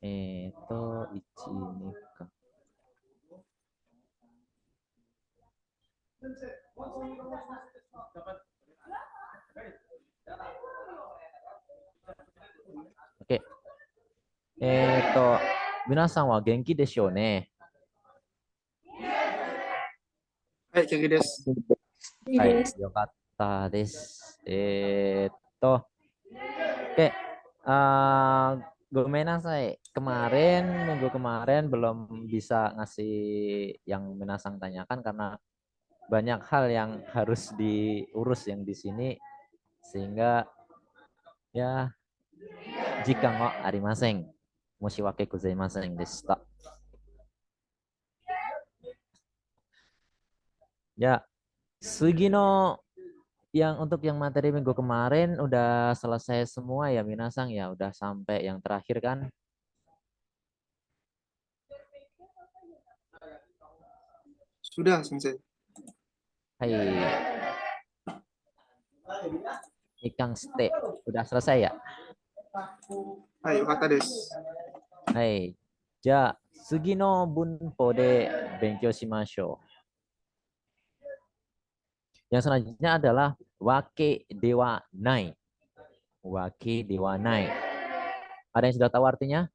ichi nika. Oke. 皆さんは元気でしょうね。はい、元気です。はい、よかったです。oke, gomenasai. Minggu kemarin belum bisa ngasih yang Minasang tanyakan karena banyak hal yang harus diurus yang di sini sehingga ya jika nggak arimaseng, mushiwake gozaimasen deshita. Ya, Sugino yang untuk yang materi minggu kemarin udah selesai semua ya Minasang ya, udah sampai yang terakhir kan? Sudah, Sensei. Hai, Ikang Ste, udah selesai ya? Hai, yokata desu. Hai, ja, Sugino bunpo de benkyou shimashou. Yang selanjutnya adalah wake dewa nai. Wake dewa nai. Ada yang sudah tahu artinya?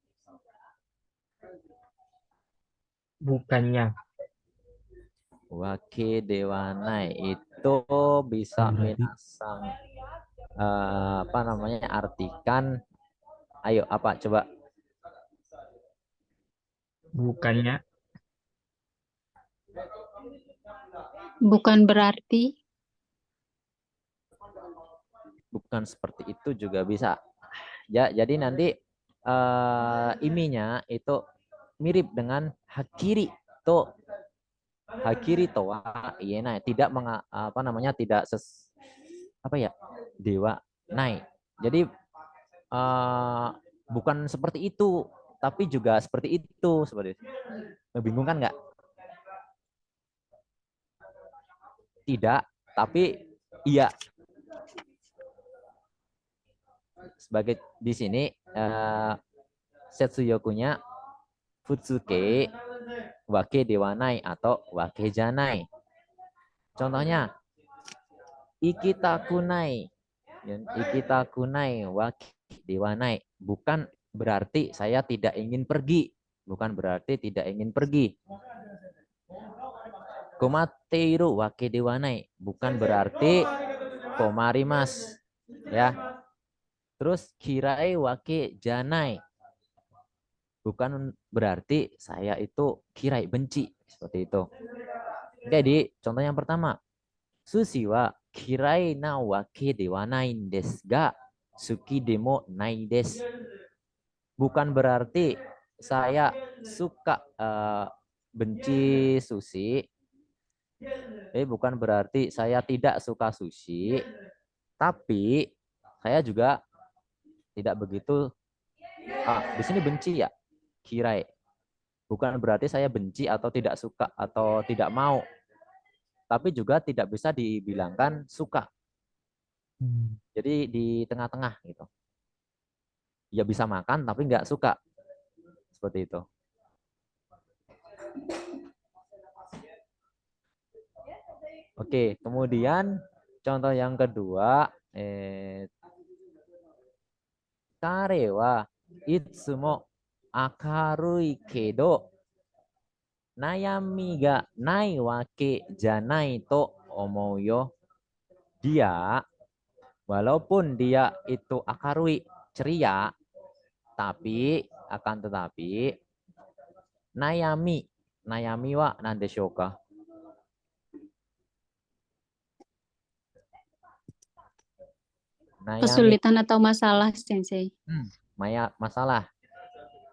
Bukannya. Wake dewa nai itu bisa Minasang apa namanya artikan. Ayo apa coba? Bukannya. Bukan berarti. Bukan seperti itu juga bisa. Ya, jadi nanti iminya itu mirip dengan hakiri to. Hakiri to wa ienai, tidak apa namanya tidak apa ya? Dewa nai. Jadi bukan seperti itu, tapi juga seperti itu, seperti itu. Membingungkan nggak? Tidak, tapi iya. Sebagai di sini Setsuyokunya Futsuke Wake Dewanai atau Wake Janai. Contohnya Ikitakunai. Ikitakunai Wake Dewanai. Bukan berarti saya tidak ingin pergi. Bukan berarti tidak ingin pergi. Komateiru Wake Dewanai. Bukan berarti komarimas. Ya. Terus kirai Wake Janai. Bukan berarti saya itu kirai benci seperti itu. Jadi contoh yang pertama, sushi wa kirai na wake dewa nai desu ga suki demo nai desu. Bukan berarti saya suka benci sushi. Bukan berarti saya tidak suka sushi, tapi saya juga tidak begitu di sini benci ya, kirai. Bukan berarti saya benci atau tidak suka atau tidak mau. Tapi juga tidak bisa dibilangkan suka. Jadi di tengah-tengah gitu. Ya bisa makan tapi nggak suka. Seperti itu. Oke, kemudian contoh yang kedua, kare wa itsumo akarui kedo nayami ga nai wake janai to omou yo. Dia, walaupun dia itu akarui, ceria, tapi akan tetapi nayami, nayami wa nan deshou ka? Kesulitan atau masalah, Sensei? Masalah.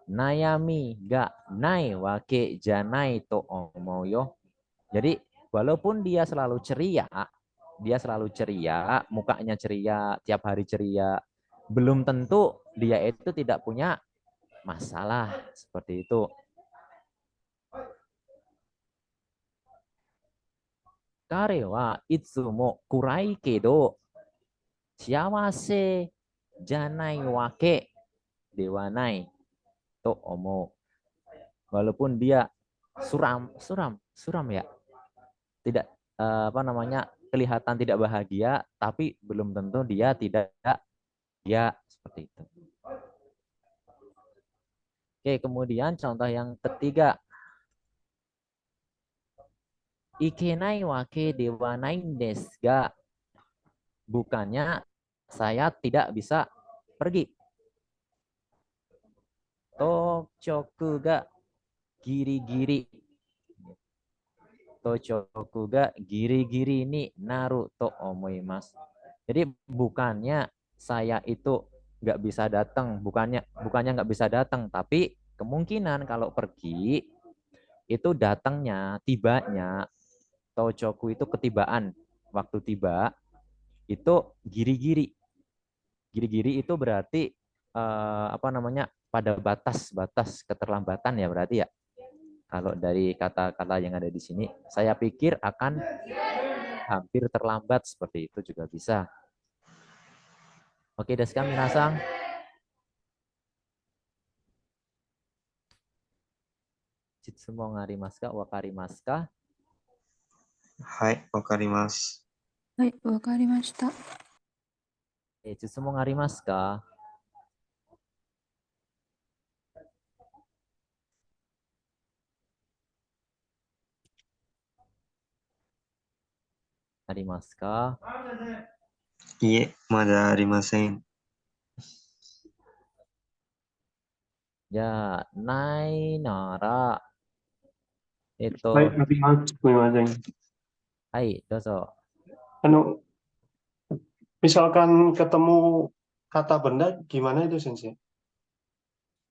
Nayami ga nai wake janai to omou yo. Jadi walaupun dia selalu ceria, mukanya ceria, tiap hari ceria, belum tentu dia itu tidak punya masalah seperti itu. Kare wa itsumo kurai kedo shiawase janai wake dewa nai. to omo. Walaupun dia suram ya, tidak apa namanya, kelihatan tidak bahagia, tapi belum tentu dia tidak ya, seperti itu. Oke, kemudian contoh yang ketiga. Ikenai wake dewa nain desu ga. Bukannya saya tidak bisa pergi. Tochoku ga giri-giri. Tochoku ga giri-giri ni naru to omoimasu. Jadi bukannya saya itu nggak bisa datang, bukannya nggak bisa datang, tapi kemungkinan kalau pergi itu datangnya, tibanya, tochoku itu ketibaan, waktu tiba itu giri-giri. Giri-giri itu berarti apa namanya, pada batas keterlambatan ya berarti ya. Kalau dari kata-kata yang ada di sini, saya pikir akan hampir terlambat, seperti itu juga bisa. Oke, desu ka minasan? Jitsumo nga arimasu ka? Wakarimasu ka? はい、わかります。はい、わかりました。Jitsumo nga arimasu ka? Arimasu ka? いえ、まだありません。 Ya, nai nara. はい、あります。すみません。 hai, dozo. Misalkan ketemu kata benda, gimana itu, Sensei?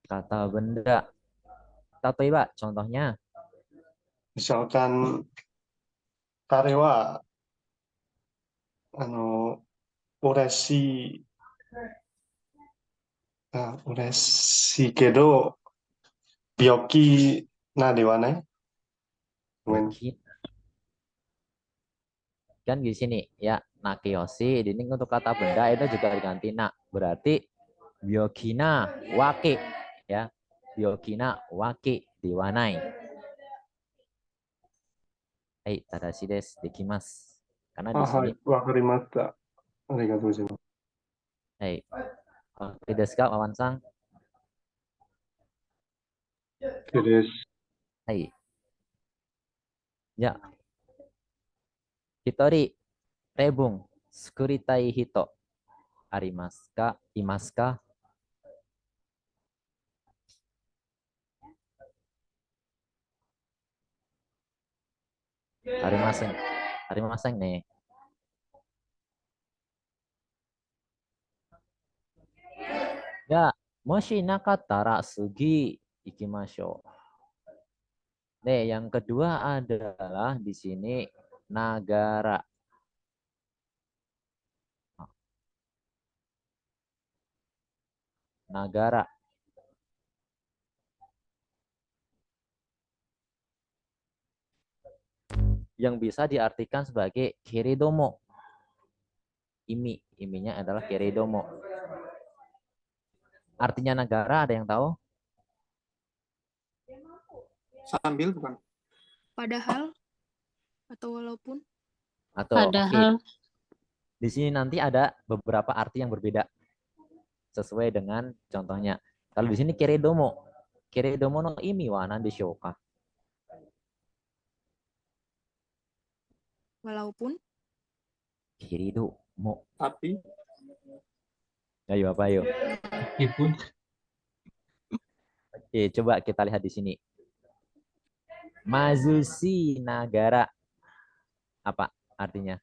Kata benda. Tatoiba, contohnya. Misalkan, karewa, ureshi, ureshi kedo, byoki na dewa nai? Mungkin. Kan di sini ya, nakiyoshi. Ini untuk kata benda itu juga diganti na. Berarti byokina wake ya. Byokina wake diwanai. Hai, tadashi desu, dekimasu. Karena di sini, わかりました。ありがとうございます。 hai. Oke, desu ka, Wawan-san? OK です。はい。じゃあ、Hitori, rebung, sukuritai hito, arimasu ka, imasu ka? Arimasen. Arimasen ne. Ya, moshi nakattara sugi ikimashou. Nih, yang kedua adalah di sini nagara. Nagara. Yang bisa diartikan sebagai keredomo. Iminya adalah keredomo. Artinya negara ada yang tahu? Sambil bukan? Padahal atau walaupun. Atau oke. Padahal Di sini nanti ada beberapa arti yang berbeda sesuai dengan contohnya. Kalau di sini keredomo. Keredomo no imi wa nan deshou ka? Walaupun. Keredomo. Tapi Ayo apa ayo? Meskipun Oke, coba kita lihat di sini. Mazushi nagara. Apa artinya?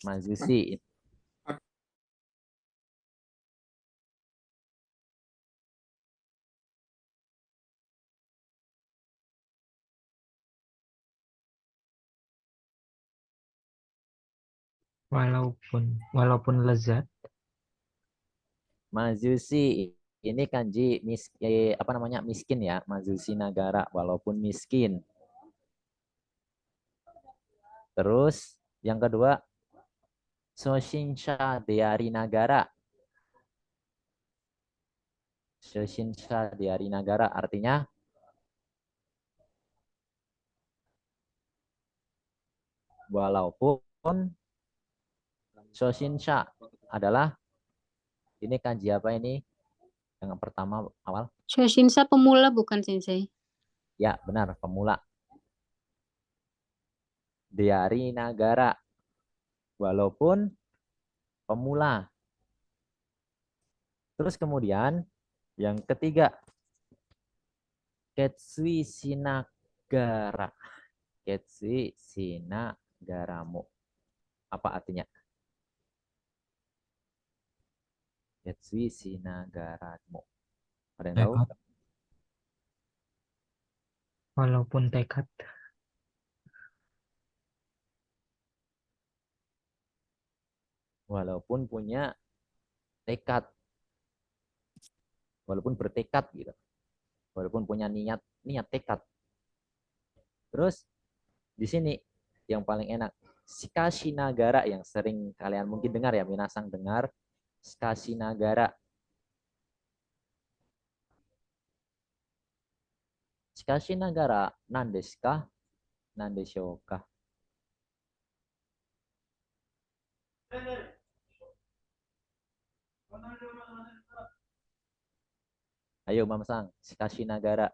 Mazushi. walaupun lezat, Mazushi ini kanji apa namanya, miskin ya. Mazushi nagara, walaupun miskin. Terus yang kedua, Soshinsha deari nagara. Shoshinsha Diari Nagara artinya walaupun Shoshinsha adalah ini kanji apa ini? Yang pertama awal. Shoshinsha pemula bukan Sensei? Ya, benar, pemula. Diari Nagara walaupun pemula. Terus kemudian yang ketiga Ketsui Shinagara. Ketsui Shinagaramu. Apa artinya? Ketsui Shinagaramu. Ada yang tahu? Tekad. Walaupun tekad. Walaupun punya tekad. Walaupun bertekad gitu. Walaupun punya niat tekad. Terus di sini yang paling enak Skashinagara yang sering kalian mungkin dengar ya, minasang dengar Skashinagara. Skashinagara nandesu ka? Nandeshou ka? Ayo Mamsang, Skashinagara.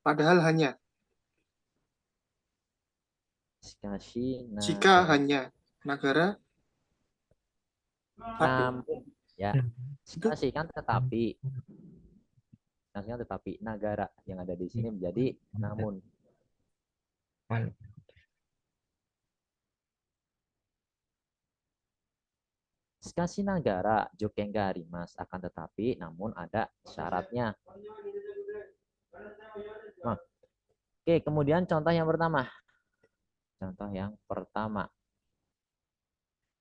Padahal hanya. Jika Skashinagara. hanya. Nagara. Tapi. Namun ya, skasi kan tetapi. Skasi kan tetapi nagara yang ada di sini menjadi namun. Wal- Skashinagara joken ga arimasu akan tetapi namun ada syaratnya. Nah, oke, kemudian contoh yang pertama. Contoh yang pertama.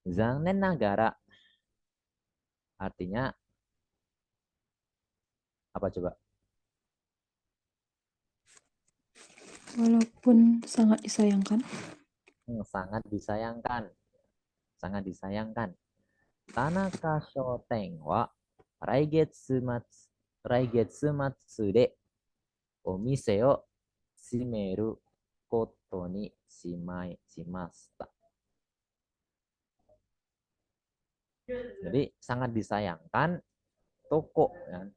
Zannen nagara artinya apa coba? Walaupun sangat disayangkan. Sangat disayangkan. Sangat disayangkan. Tanaka Shoten wa raigetsu matsu de omise o shimeru koto ni shimashita. Jadi sangat disayangkan toko ya.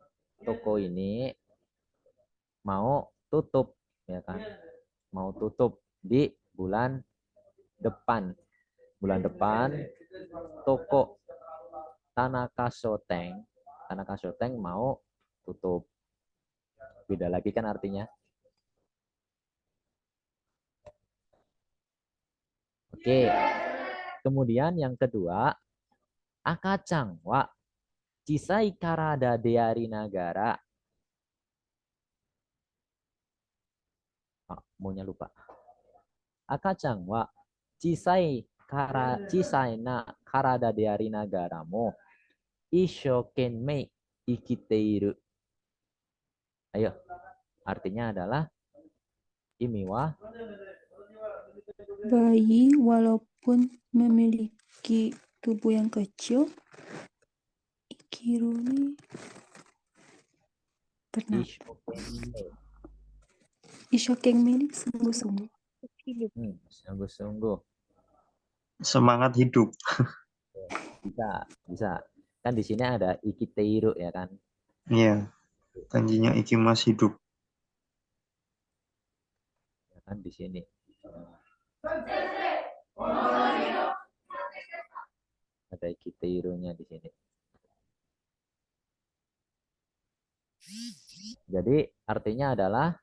Toko ini mau tutup ya kan. Mau tutup di bulan depan. Bulan depan toko Tanaka Shoten mau tutup. Beda lagi kan artinya. Oke. Kemudian yang kedua, akacang wa chisai karada deari nagara. Oh, maunya lupa. Akacang wa chisai na karada deari nagara mo ishokenmei ikiteiru. Ayo, artinya adalah imiwa Bayi walaupun memiliki tubuh yang kecil, Ikiruni pernah. ishokenmei. Ishokengme sungguh-sungguh. Sungguh-sungguh. Semangat hidup. Bisa. Kan di sini ada ikiteiru ya kan. Iya. Kanjinya ikimas hidup. Ya kan di sini. Ada ikiteirunya di sini. Jadi artinya adalah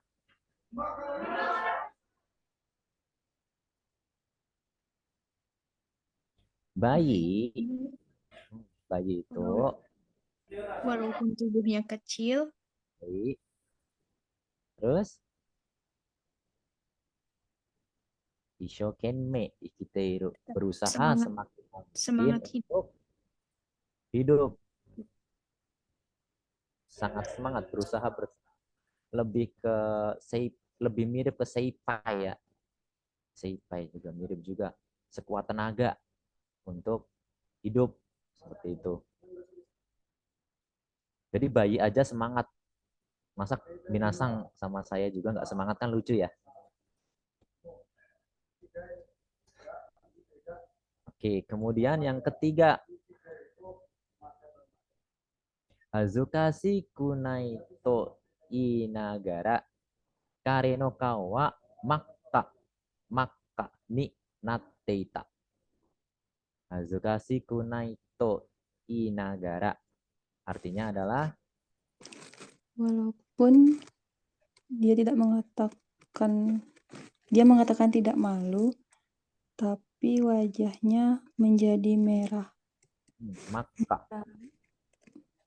bayi itu Walaupun tubuhnya kecil, bayi, terus ishokenme ikiteiru, berusaha semakin mungkin semangat hidup. untuk hidup. Sangat semangat berusaha lebih ke lebih mirip ke seipai ya. Seipai juga mirip juga. Sekuat tenaga untuk hidup seperti itu. Jadi bayi aja semangat. Masa binasang sama saya juga nggak semangat, kan lucu ya. Oke, kemudian yang ketiga, Hazukashi kunai to inagara kare no kao wa makka ni natteita. Hazukashi kunai to inagara. Artinya adalah Walaupun dia mengatakan tidak malu, tapi wajahnya menjadi merah. makka.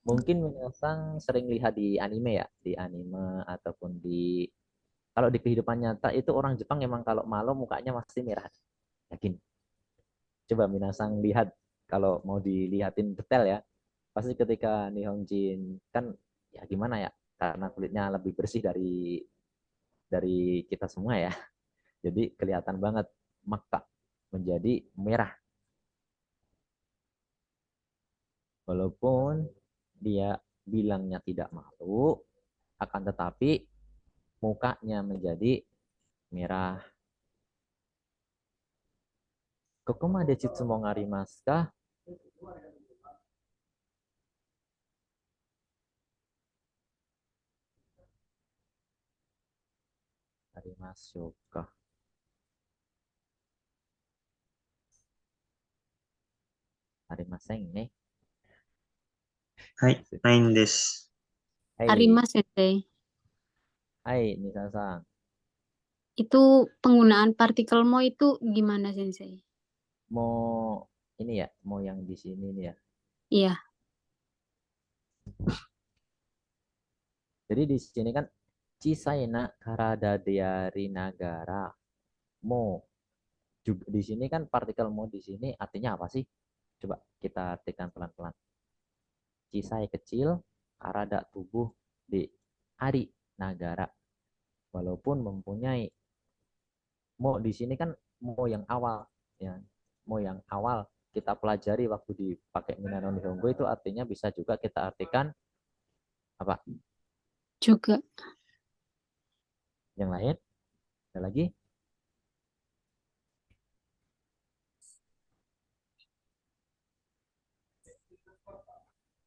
Mungkin minasang sering lihat di anime ya, di anime ataupun kalau di kehidupan nyata itu orang Jepang emang kalau malu mukanya pasti merah. Yakin. Coba minasang lihat kalau mau dilihatin detail ya. Pasti ketika Nihonjin kan ya gimana ya? Karena kulitnya lebih bersih dari kita semua ya. Jadi kelihatan banget makka menjadi merah. Walaupun dia bilangnya tidak malu, akan tetapi mukanya menjadi merah. Kokoma dechitsu mo arimasu ka? Arimashou ka? Arimasen ne. はい、ないんです。 Hai, Arimas sensei. hai Nisa-san. Itu penggunaan partikel mo itu gimana sensei? Mau ini ya, mau yang di sini nih ya. Iya. Jadi di sini kan Chisaina karada diari nagara. Mo. Juga di sini kan partikel mo di sini artinya apa sih? Coba kita artikan pelan-pelan. Cisai kecil, karada tubuh di ari nagara. Walaupun mempunyai mo di sini kan mo yang awal ya. Mo yang awal kita pelajari waktu dipakai Minano Nihongo itu artinya bisa juga kita artikan apa? Juga. Yang lain? Ada lagi?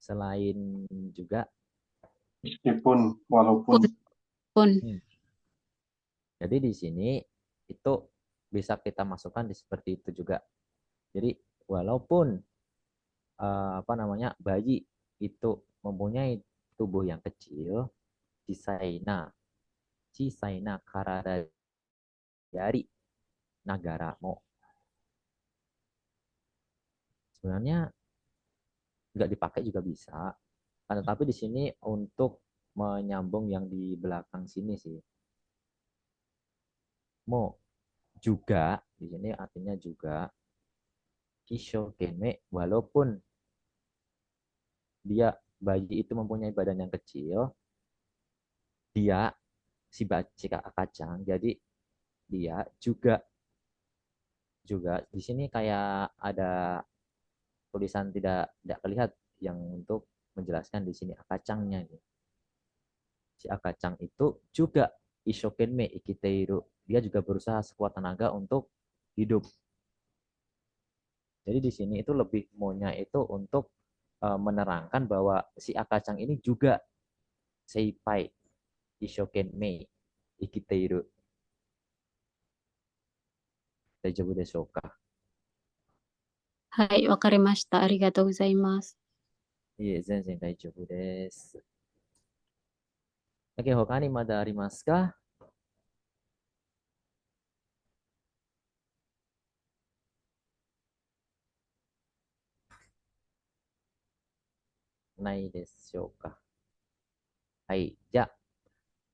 Selain juga, Meskipun, walaupun. Pun. jadi di sini itu bisa kita masukkan di seperti itu juga. Jadi walaupun apa namanya bayi itu mempunyai tubuh yang kecil, cisaina karada dari nagara mo. Sebenarnya nggak dipakai juga bisa, tetapi di sini untuk menyambung yang di belakang sini sih. Mo juga di sini artinya juga Ishokenme, walaupun dia bayi itu mempunyai badan yang kecil, dia si kacang, jadi dia juga di sini kayak ada tulisan tidak terlihat yang untuk menjelaskan di sini akacangnya. Si akacang itu juga ishokenme ikiteiru, dia juga berusaha sekuat tenaga untuk hidup. Jadi di sini itu lebih maunya itu untuk menerangkan bahwa si akacang ini juga seipai ishokenme ikiteiru. Daijoubu deshou ka? Hai, wakarimashita. Arigatou gozaimasu. いえ、全然大丈夫です。だけ他にまだありますか？ないでしょうか。はい。じゃ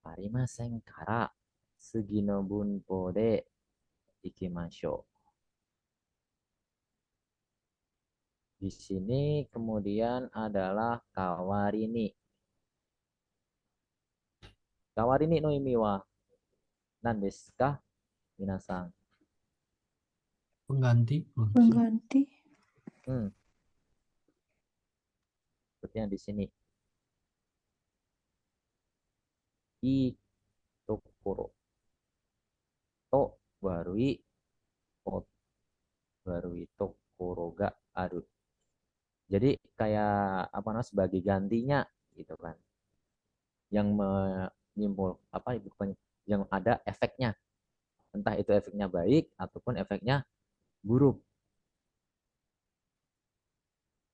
あ、ありませんから、次の文法でいきましょう。di sini kemudian adalah kawarini. Kawarini no imi wa nan desu ka? Minasan. Pengganti. Pengganti. Seperti yang di sini. I tokoro. To barui o barui tokoro ga aru. Jadi kayak apa namanya sebagai gantinya gitu kan. Yang menyimpul apa bukan yang ada efeknya. Entah itu efeknya baik ataupun efeknya buruk.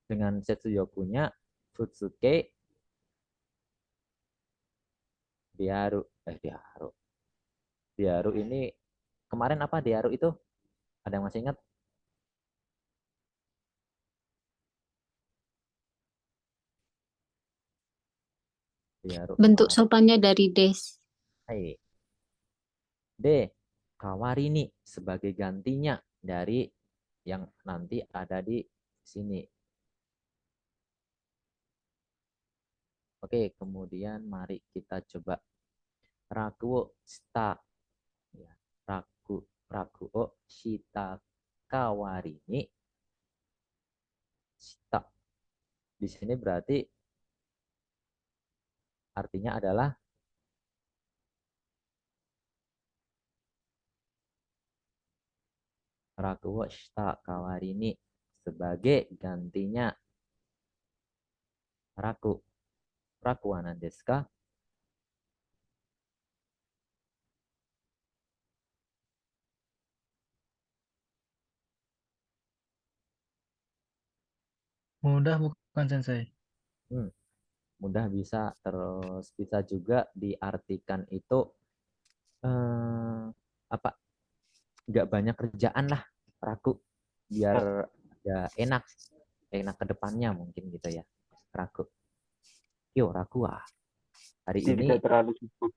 Dengan Setsuyoku-nya Futsuke Diaru. Diaru ini kemarin apa Diaru itu? Ada yang masih ingat? Diaru Bentuk kemarin. sopannya dari des. Hai. D. Kawarini sebagai gantinya dari yang nanti ada di sini. Oke, kemudian mari kita coba rakuo shita. Ya, rakuo shita kawarini shita. Di sini berarti artinya adalah rakuo shita kawarini sebagai gantinya raku. Raku wa nan desu ka? Mudah bukan Sensei? Mudah bisa, terus bisa juga diartikan itu apa? Nggak banyak kerjaan lah, raku, biar ya enak ke depannya mungkin gitu ya, raku. Yo raku hari ini Tidak terlalu sibuk.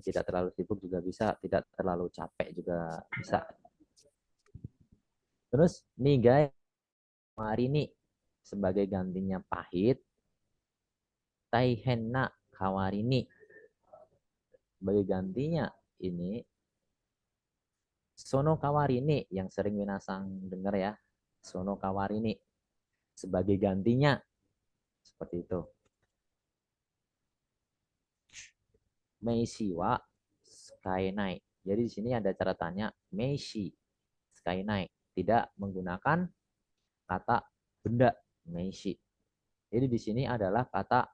tidak terlalu sibuk juga bisa, tidak terlalu capek juga bisa. Terus nih guys, hari ini sebagai gantinya pahit, taihenna kawarini sebagai gantinya ini sono kawarini yang sering minasang dengar ya, sono kawarini sebagai gantinya seperti itu. Meishi wa skaenai. Jadi di sini ada catatannya meishi skaenai, tidak menggunakan kata benda meishi. Jadi di sini adalah kata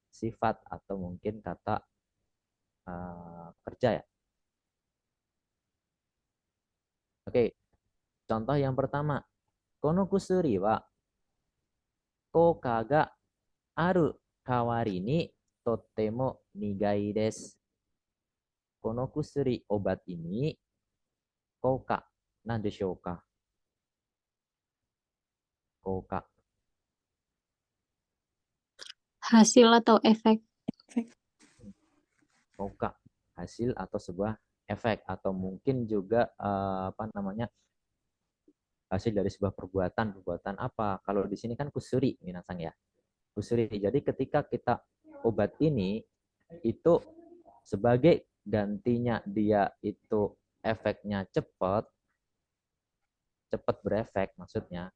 sifat atau mungkin kata kerja ya. Oke, contoh yang pertama. Kono kusuri wa koka ga aru kawarini totemo nigai desu. Kono kusuri obat ini koka nan deshou ka? Koka. Hasil atau efek. Koka hasil atau sebuah efek atau mungkin juga apa namanya hasil dari sebuah perbuatan apa. Kalau di sini kan kusuri minasang ya, kusuri. Jadi ketika kita obat ini itu sebagai gantinya dia itu efeknya cepat berefek maksudnya,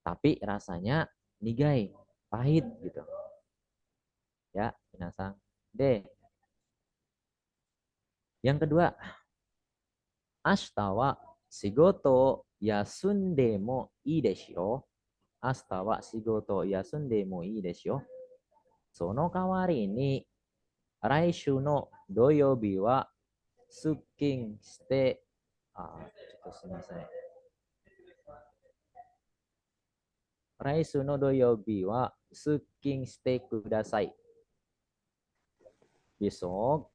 tapi rasanya nigai pahit gitu ya minasang. D. Yang kedua, ashita wa shigoto yasunde mo ii desu yo. Ashita wa shigoto yasunde mo ii desu yo. Sono kawari ni raishu no doyobi wa suking shite. Raishu no doyobi wa suking shite kudasai. Besok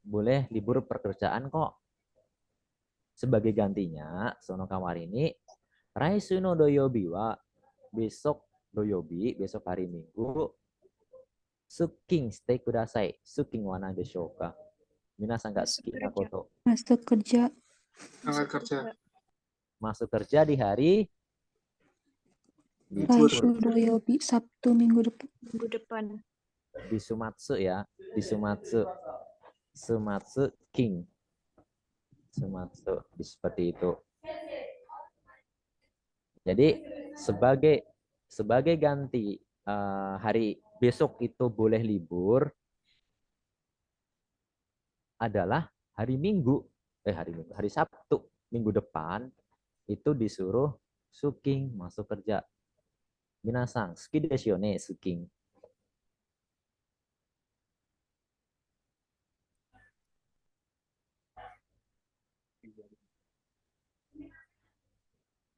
boleh libur pekerjaan kok. Sebagai gantinya, sono kawari ini raishu no doyobi wa besok doyobi, besok hari Minggu, suking shite kudasai. Suking wa nan deshou ka? Minasan ga suki na koto. Masuk kerja. Tanggal kerja. Masuk kerja di hari Raishu doyobi, Sabtu minggu depan. Minggu depan. di Sumatsu ya, di Sumatsu. Sumatsu King. Sumatsu seperti itu. Jadi sebagai ganti hari besok itu boleh libur adalah hari Minggu, hari Sabtu minggu depan itu disuruh suking masuk kerja. Minasang, suki desu yo ne, suking.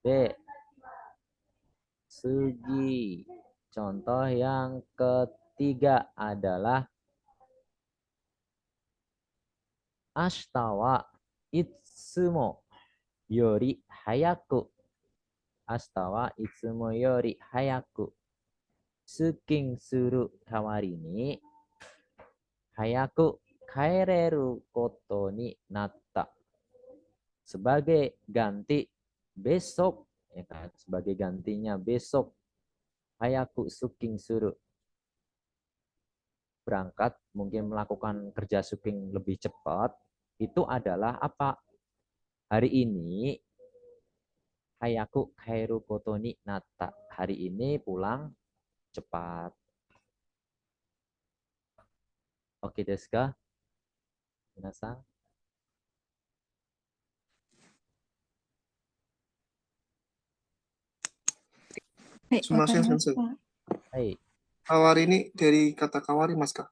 B. Sugi. Contoh yang ketiga adalah ashita wa itsumo yori hayaku. Ashita wa itsumo yori hayaku. Suking suru kawari ni hayaku kaereru koto ni natta. Sebagai ganti besok, ya kan? Sebagai gantinya besok, hayaku suking suru. Berangkat, mungkin melakukan kerja suking lebih cepat, itu adalah apa? Hari ini, hayaku kairu koto ni natta. Hari ini pulang cepat. Oke desu ka? Minasan? Sumasen sensei. Pak. Hai, Kawari ini dari kata kawari, Mas Kak.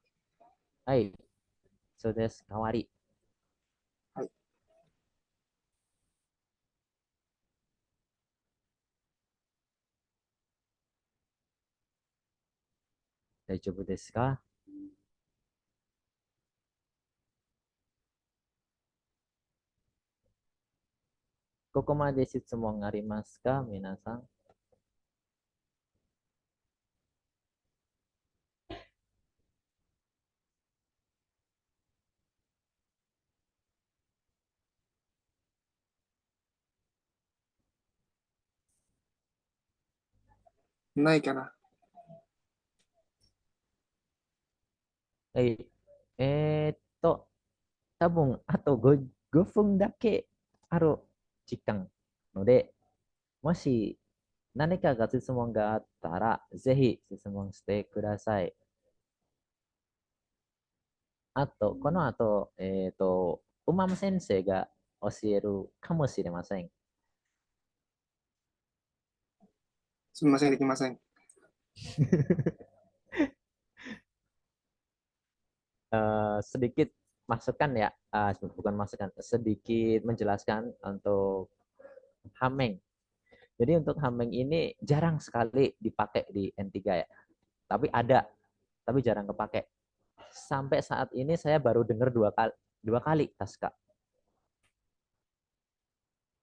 hai. So desu kawari. Hai. Daijoubu desu ka? Kokomade shitsumon arimasu ka, minasan? Naik kana. Hai. 多分あと5分だけある時間ので、もし何かが質問があったら、ぜひ質問してください。あと、この後、ウマム先生が教えるかもしれません。Sumasen dikimasen. Sedikit masukan ya, bukan masukan, sedikit menjelaskan untuk Hameng. Jadi untuk Hameng ini jarang sekali dipakai di N3 ya. Tapi ada, tapi jarang kepake. Sampai saat ini saya baru dengar dua kali Taska.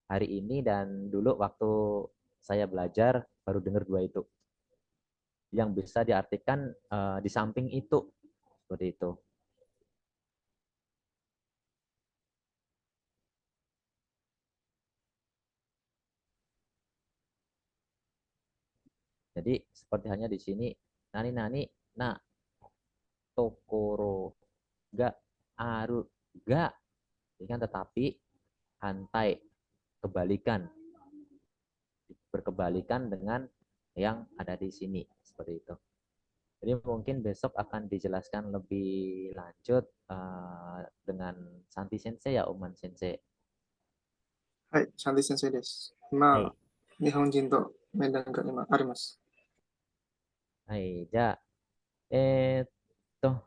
Hari ini dan dulu waktu saya belajar baru dengar dua itu. Yang bisa diartikan di samping itu. Seperti itu. Jadi seperti hanya di sini nani na tokoro ga aru ga, kan tetapi hantai kebalikan, berkebalikan dengan yang ada di sini seperti itu. Jadi mungkin besok akan dijelaskan lebih lanjut dengan Santi Sensei ya, Oman Sensei. Hai, Santi sensei desu. Hai. Nihonjin to medan ga arimasu. はい、じゃあ、ど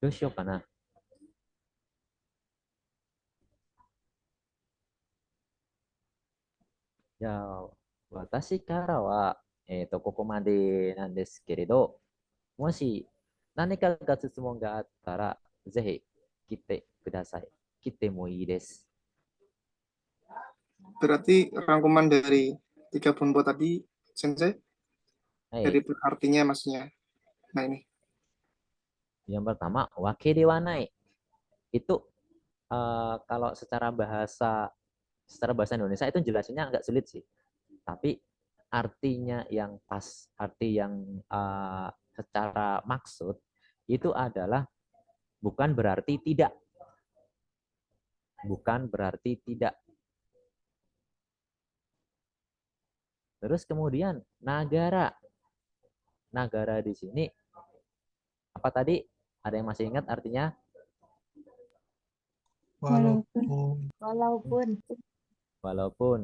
うしようかな。じゃあ、私からは、ここまでなんですけれど、もし何かが質問があったら、ぜひ切ってください。切ってもいいです。 Berarti rangkuman dari 3 bunpo tadi, sensei, は dari い。 artinya maksudnya. Nah ini. Yang pertama, wake de wa nai. Itu kalau secara bahasa Indonesia itu jelasinnya agak sulit sih. Tapi artinya yang pas, arti yang secara maksud itu adalah bukan berarti tidak. Bukan berarti tidak. Terus kemudian nagara. Nagara di sini apa tadi? Ada yang masih ingat artinya? Walaupun. Walaupun.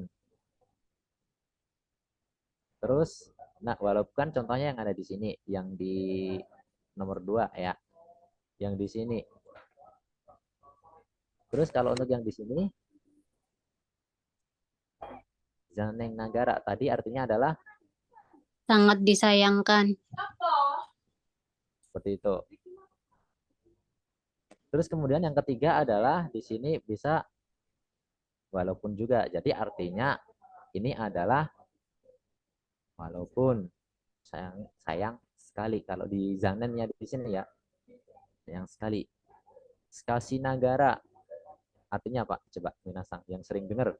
Terus, nah walaupun kan contohnya yang ada di sini, yang di nomor 2 ya, yang di sini. Terus kalau untuk yang di sini, Zaneng Nagara tadi artinya adalah Sangat disayangkan. seperti itu. Terus kemudian yang ketiga adalah di sini bisa walaupun juga. Jadi artinya ini adalah walaupun sayang sekali. Kalau di Zanennya di sini ya, sayang sekali. Skasi Nagara artinya apa? Coba minasang yang sering dengar.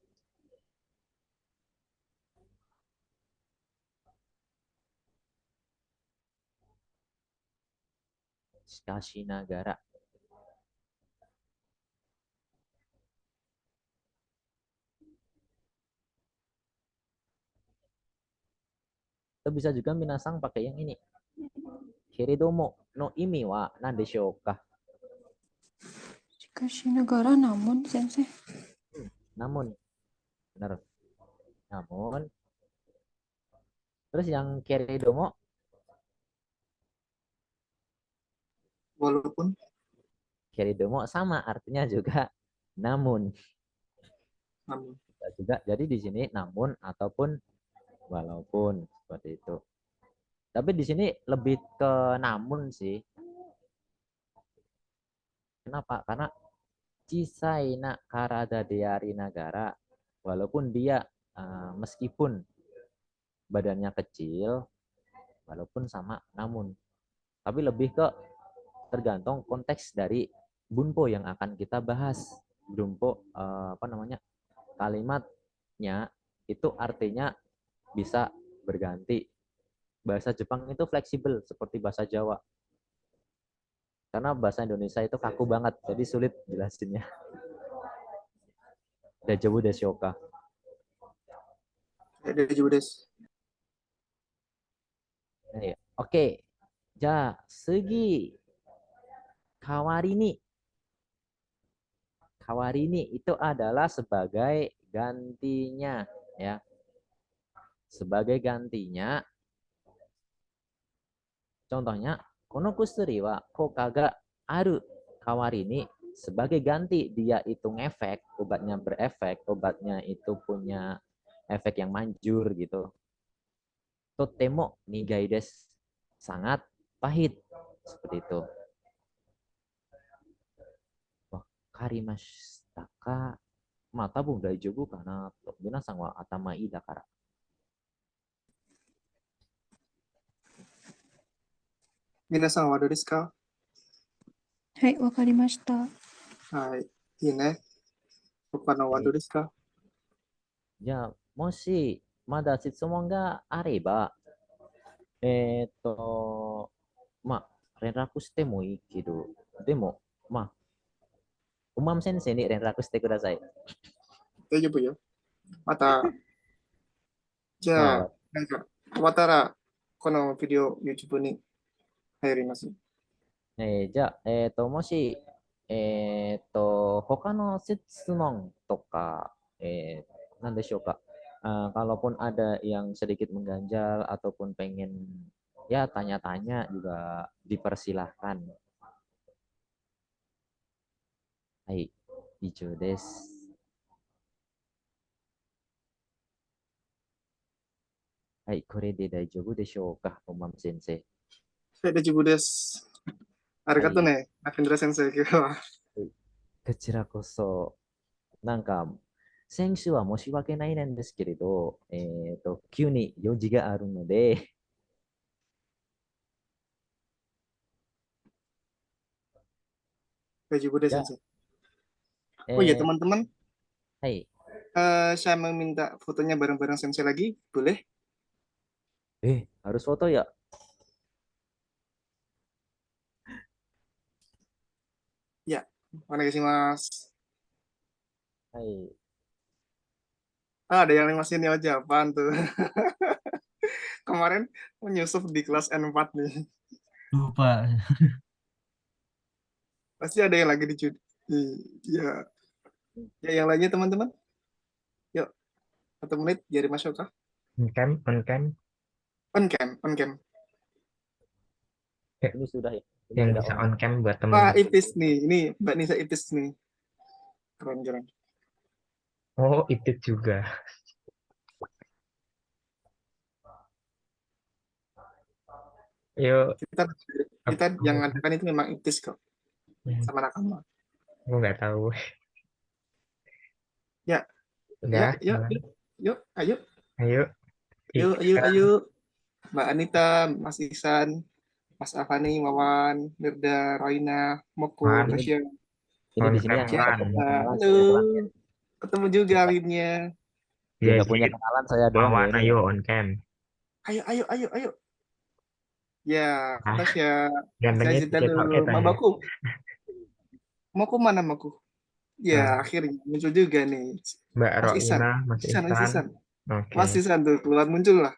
Skasi Nagara. Atau bisa juga minasang pakai yang ini. Keredomo no imi wa nan deshou ka? Shikashi negara namun sensei. Namun, benar. Namun, terus yang keredomo Walaupun. Keridomo sama artinya juga namun. Namun. Juga jadi di sini namun ataupun walaupun seperti itu. Tapi di sini lebih ke namun sih. Kenapa? Karena cisai na karada deari nagara, walaupun dia meskipun badannya kecil, walaupun sama namun. Tapi lebih ke tergantung konteks dari bunpo yang akan kita bahas. Bunpo apa namanya? Kalimatnya itu artinya bisa berganti. Bahasa Jepang itu fleksibel seperti bahasa Jawa. Karena bahasa Indonesia itu kaku banget, jadi sulit jelasinnya. Dajawu desyoka. Daijoubu desu. Oke. Ja, sugi. Kawarini. Kawarini itu adalah sebagai gantinya, ya. Sebagai gantinya. Contohnya, kono kusuri wa koka ga aru. Kawarini sebagai ganti dia itu ngefek, obatnya berefek, obatnya itu punya efek yang manjur gitu. Totemo nigai desu. Sangat pahit. Seperti itu. Wah, karimashita ka? Mata bung daijoubu kana to. Minasang wa atama ii dakara. Minasan wa do desu ka? Hai, wakarimashita. Hai. いいね。他のはどうですか？じゃあ、もしまだ質問があれば、まあ、連絡してもいいけど、でも、まあ、umam sensei に連絡してください。大丈夫よ。また、じゃあ、なんか、終わったら、このビデオ YouTube に入ります。じゃあ、もし、他の質問とか、何でしょうか。Kalaupun ada yang sedikit mengganjal ataupun pengen ya tanya-tanya juga dipersilahkan. Hai, ijo desu. Hai, kore de daijoubu deshou ka, Umam sensei? はい、大丈夫です。ありがとうね、中村先生、今日は。こちらこそ、なんか、先週は申し訳ないんですけれど、急に用事があるので、大丈夫です、じゃあ先生。Oh iya, えー teman-teman, はい。 saya meminta fotonya bareng-bareng sensei lagi, boleh? Harus foto ya? Ya, onegaishimasu. Hai. Ah, ada yang masih Neo Japan tuh. Kemarin menyusup di kelas N4 nih. Lupa. Pasti ada yang lagi ya, ya yang lainnya teman-teman. Yuk, 1 menit jadi masuk kah? On cam, on cam. On cam, on cam. Ini sudah ya. Ini Yang sudah bisa on. on cam buat Wah, temen. Itis nih. Ini Mbak Nisa Itis nih. Keren, keren. Oh, itu juga. Yuk, Kita kita aku, yang ngadakan itu memang Itis kok sama nakama. aku nggak tahu. Ya, Udah, yuk, yuk, ayo, ayo. yuk, ayo, ayo. Mbak Anita, Mas Ihsan, Mas Avani, Wawan, Mirda, Roina, Moko, Wan, Tasya. Ini di sini yang on cam, nggak punya Halo, kenalan saya doang ya. ketemu juga akhirnya. Yang Ya, nggak punya kenalan saya doang ya Wawan, ini. ayo on cam. Ayo, ayo, ayo, ayo. Ya, Ah, Tasya, gantengnya saya diketok dulu, kita ya. Mabaku. Mau mana Maku? Ya, Ah, akhirnya muncul juga nih. Mbak Mas Ihsan, Roina, Mas Ihsan, Mas Ihsan. Ihsan. Oke. Mas Ihsan tuh keluar muncul lah.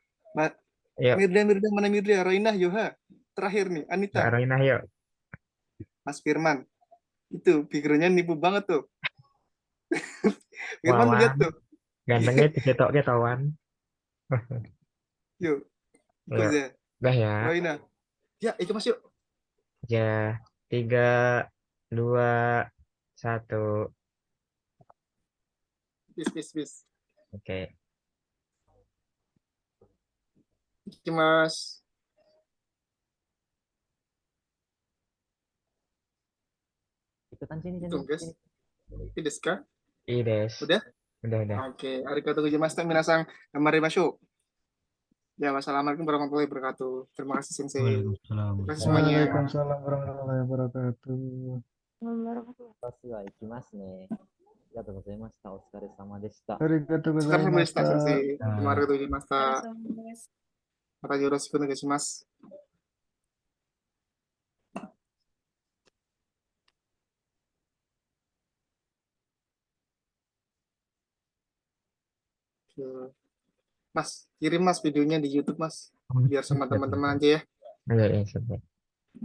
Yuk, Mirda, Mirda, mana Mirda? Roinah, Yoha. Terakhir nih, Anita, Mbak Roina, yuk. Mas Firman. Itu figurnya nipu banget tuh. Firman lihat Wawan, tuh. gantengnya diketok kita, Wan. Yuk, ikut Yuk, aja. udah ya. Roina. Ya, ikut Mas yuk. Ya, 3, 2, 1. Bis, bis, bis. Oke. Ikut Mas. Ikutan sini, Itu, guys. sini. Ini desu ka? Ides. Udah? Udah. Oke, arigatou gozaimashita minasang. Gamarimashu. Ya, wassalamualaikum warahmatullahi wabarakatuh. Terima kasih Sensei. Waalaikumsalam. Terima kasih semuanya. Waalaikumsalam warahmatullahi wabarakatuh. 私は行きますね。ありがとうございました。お疲れ様でした。 Arigatou Sekarang sama gozaimashita. Sensei. Nah. Arigatou gozaimashita. Mata yoroshiku onegaishimasu. Mas, kirim Mas videonya di YouTube Mas. Biar sama teman-teman aja ya. Ayo, ya, sampai.